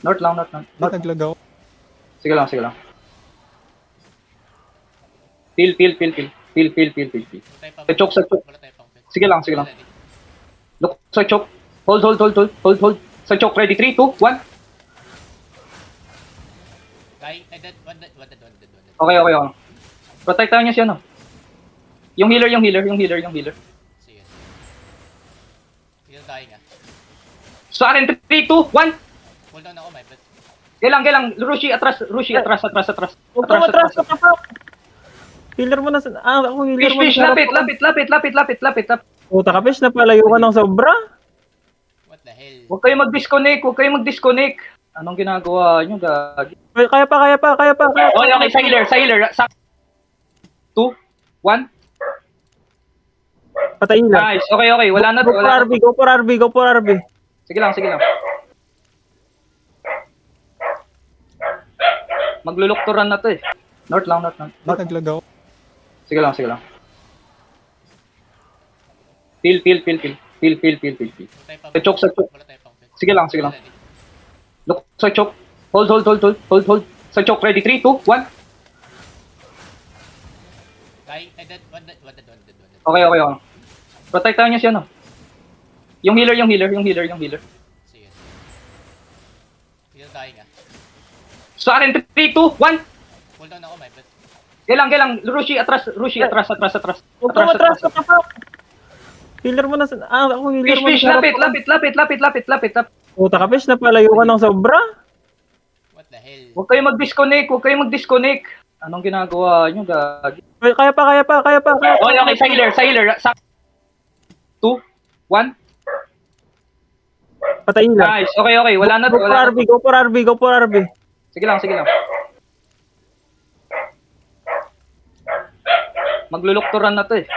North lang, north lang. Ba't naglag ako? Sige lang, sige lang. Peel, peel, peel, peel. Peel, peel, peel, peel, peel. Wala tayo pang Sa choke, sa choke. Wala tayo pang pet. Sige lang, sige lang. Ready. Look, sa choke. Hold, hold, hold, hold, hold, hold. Sa choke, ready? 3, 2, 1. Die. Ay, dead. One dead. One dead. One dead. One dead. Okay, okay, okay. Protektahan niya siya, no? Yung healer, yung healer, yung healer, yung healer. Sige. Heal dying ah. Sa akin, 3, 2, 1. Hold down ako, my pet. Kailang. Rushi, atras, Rushi, atras. Huwag ka matras ka pa. Healer mo na sa... ako healer Fish, mo fish, na sa lapit. Puta ka, fish, napalayo ka ng sobra. What the hell? Huwag kayo mag-disconnect. Anong ginagawa nyo, gagi? Kaya pa. Okay, sa healer. Sa 2, 1. Patayin lang. Nice, okay. Wala na. Go for RB. Sige lang. Maglulukturan na to eh. North lang. Ba't naglag ako? Sige lang. Peel. Wala tayo pang Sa choke. Wala tayo pang pet. Sige lang. Ready. Look, sa choke. Hold. Sa choke, ready? 3, 2, 1. Die. Ay, dead. One dead. One dead. One dead. One dead. Okay. Protektahan niya siya, no? Yung healer. Sige. Heal dying ah. Sa akin, 3, 2, 1. Hold down ako, my pet. Kailang. Rushi, atras. Huwag ka matras ka pa. Healer mo na sa... ako healer mo na Fish, sa lapit. Puta ka, fish, napalayo ka ng sobra. What the hell? Huwag kayo mag-disconnect. Anong ginagawa nyo, gagi? Kaya pa. Okay, sa healer. Sa 2, 1. Patayin lang. Nice, okay. Wala na. Go for RB. Sige lang. Maglulukturan na to eh.